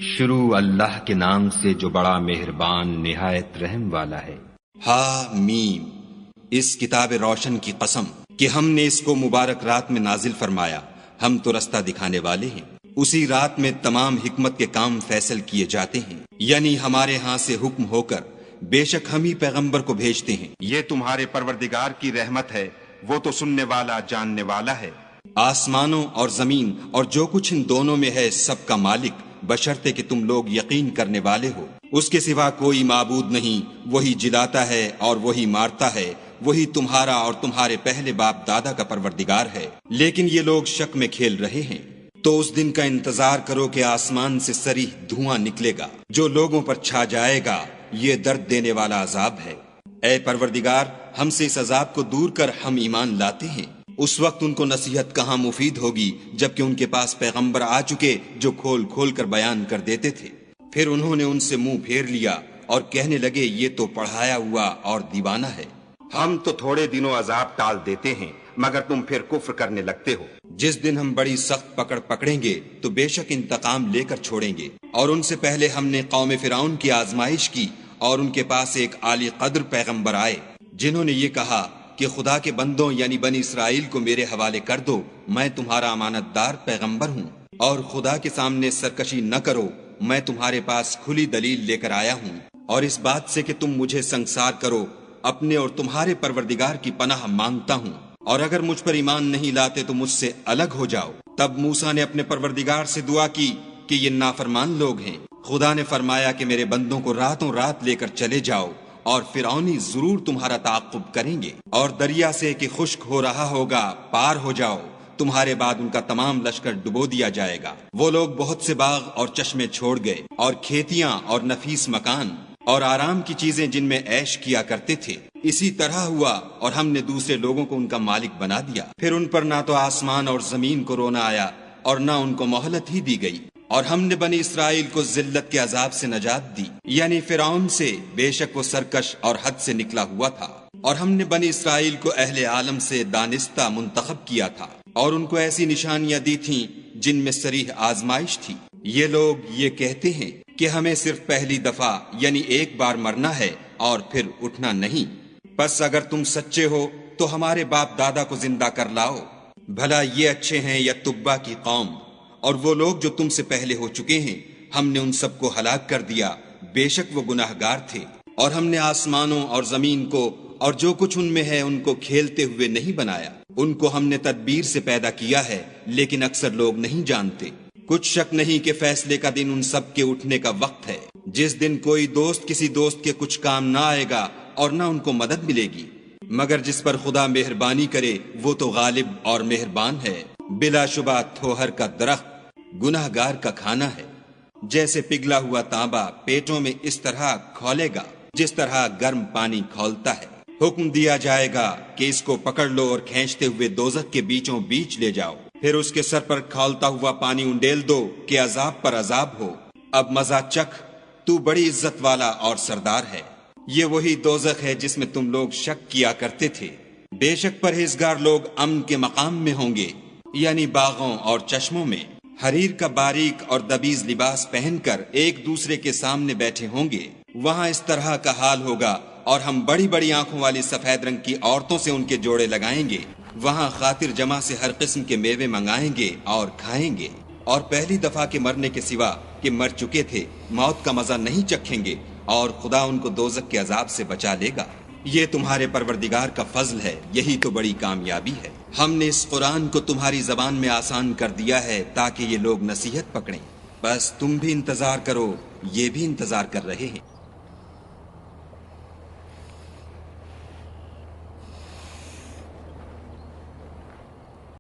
شروع اللہ کے نام سے جو بڑا مہربان نہایت رحم والا ہے۔ ہا میم، اس کتاب روشن کی قسم کہ ہم نے اس کو مبارک رات میں نازل فرمایا، ہم تو رستہ دکھانے والے ہیں۔ اسی رات میں تمام حکمت کے کام فیصل کیے جاتے ہیں، یعنی ہمارے ہاں سے حکم ہو کر بے شک ہم ہی پیغمبر کو بھیجتے ہیں۔ یہ تمہارے پروردگار کی رحمت ہے، وہ تو سننے والا جاننے والا ہے۔ آسمانوں اور زمین اور جو کچھ ان دونوں میں ہے سب کا مالک، بشرطے کہ تم لوگ یقین کرنے والے ہو۔ اس کے سوا کوئی معبود نہیں، وہی جلاتا ہے اور وہی مارتا ہے، وہی تمہارا اور تمہارے پہلے باپ دادا کا پروردگار ہے، لیکن یہ لوگ شک میں کھیل رہے ہیں۔ تو اس دن کا انتظار کرو کہ آسمان سے صریح دھواں نکلے گا جو لوگوں پر چھا جائے گا، یہ درد دینے والا عذاب ہے۔ اے پروردگار، ہم سے اس عذاب کو دور کر، ہم ایمان لاتے ہیں۔ اس وقت ان کو نصیحت کہاں مفید ہوگی جبکہ ان کے پاس پیغمبر آ چکے جو کھول کھول کر بیان کر دیتے تھے۔ پھر انہوں نے ان سے منہ پھیر لیا اور کہنے لگے یہ تو پڑھایا ہوا اور دیوانہ ہے۔ ہم تو تھوڑے دنوں عذاب ٹال دیتے ہیں مگر تم پھر کفر کرنے لگتے ہو۔ جس دن ہم بڑی سخت پکڑیں گے تو بے شک انتقام لے کر چھوڑیں گے۔ اور ان سے پہلے ہم نے قوم فرعون کی آزمائش کی اور ان کے پاس ایک عالی قدر پیغمبر آئے جنہوں نے یہ کہا کہ خدا کے بندوں یعنی بنی اسرائیل کو میرے حوالے کر دو، میں تمہارا امانت دار پیغمبر ہوں، اور خدا کے سامنے سرکشی نہ کرو، میں تمہارے پاس کھلی دلیل لے کر آیا ہوں، اور اس بات سے کہ تم مجھے سنگسار کرو اپنے اور تمہارے پروردگار کی پناہ مانگتا ہوں، اور اگر مجھ پر ایمان نہیں لاتے تو مجھ سے الگ ہو جاؤ۔ تب موسیٰ نے اپنے پروردگار سے دعا کی کہ یہ نافرمان لوگ ہیں۔ خدا نے فرمایا کہ میرے بندوں کو راتوں رات لے کر چلے جاؤ، اور فرعونی ضرور تمہارا تعاقب کریں گے، اور دریا سے کہ خشک ہو رہا ہوگا پار ہو جاؤ، تمہارے بعد ان کا تمام لشکر ڈبو دیا جائے گا۔ وہ لوگ بہت سے باغ اور چشمے چھوڑ گئے، اور کھیتیاں اور نفیس مکان اور آرام کی چیزیں جن میں عیش کیا کرتے تھے۔ اسی طرح ہوا اور ہم نے دوسرے لوگوں کو ان کا مالک بنا دیا۔ پھر ان پر نہ تو آسمان اور زمین کو رونا آیا اور نہ ان کو مہلت ہی دی گئی، اور ہم نے بنی اسرائیل کو ذلت کے عذاب سے نجات دی، یعنی فرعون سے، بے شک وہ سرکش اور حد سے نکلا ہوا تھا۔ اور ہم نے بنی اسرائیل کو اہل عالم سے دانستہ منتخب کیا تھا، اور ان کو ایسی نشانیاں دی تھیں جن میں صریح آزمائش تھی۔ یہ لوگ یہ کہتے ہیں کہ ہمیں صرف پہلی دفعہ یعنی ایک بار مرنا ہے اور پھر اٹھنا نہیں۔ بس اگر تم سچے ہو تو ہمارے باپ دادا کو زندہ کر لاؤ، بھلا یہ اچھے ہیں یا تبا کی قوم؟ اور وہ لوگ جو تم سے پہلے ہو چکے ہیں ہم نے ان سب کو ہلاک کر دیا، بے شک وہ گناہ گار تھے۔ اور ہم نے آسمانوں اور زمین کو اور جو کچھ ان میں ہے ان کو کھیلتے ہوئے نہیں بنایا، ان کو ہم نے تدبیر سے پیدا کیا ہے، لیکن اکثر لوگ نہیں جانتے۔ کچھ شک نہیں کہ فیصلے کا دن ان سب کے اٹھنے کا وقت ہے، جس دن کوئی دوست کسی دوست کے کچھ کام نہ آئے گا اور نہ ان کو مدد ملے گی، مگر جس پر خدا مہربانی کرے وہ تو غالب اور مہربان ہے۔ بلا شبہ تھوہر کا درخت گناہ گار کا کھانا ہے، جیسے پگھلا ہوا تانبا پیٹوں میں اس طرح کھولے گا جس طرح گرم پانی کھولتا ہے۔ حکم دیا جائے گا کہ اس کو پکڑ لو اور کھینچتے ہوئے دوزخ کے بیچوں بیچ لے جاؤ، پھر اس کے سر پر کھولتا ہوا پانی انڈیل دو کہ عذاب پر عذاب ہو، اب مزہ چکھ، تو بڑی عزت والا اور سردار ہے۔ یہ وہی دوزخ ہے جس میں تم لوگ شک کیا کرتے تھے۔ بے شک پرہیزگار لوگ امن کے مقام میں ہوں گے، یعنی باغوں اور چشموں میں، حریر کا باریک اور دبیز لباس پہن کر ایک دوسرے کے سامنے بیٹھے ہوں گے۔ وہاں اس طرح کا حال ہوگا، اور ہم بڑی بڑی آنکھوں والی سفید رنگ کی عورتوں سے ان کے جوڑے لگائیں گے۔ وہاں خاطر جمع سے ہر قسم کے میوے منگائیں گے اور کھائیں گے، اور پہلی دفعہ کے مرنے کے سوا کہ مر چکے تھے موت کا مزہ نہیں چکھیں گے، اور خدا ان کو دوزخ کے عذاب سے بچا لے گا۔ یہ تمہارے پروردگار کا فضل ہے، یہی تو بڑی کامیابی ہے۔ ہم نے اس قرآن کو تمہاری زبان میں آسان کر دیا ہے تاکہ یہ لوگ نصیحت پکڑیں۔ بس تم بھی انتظار کرو، یہ بھی انتظار کر رہے ہیں۔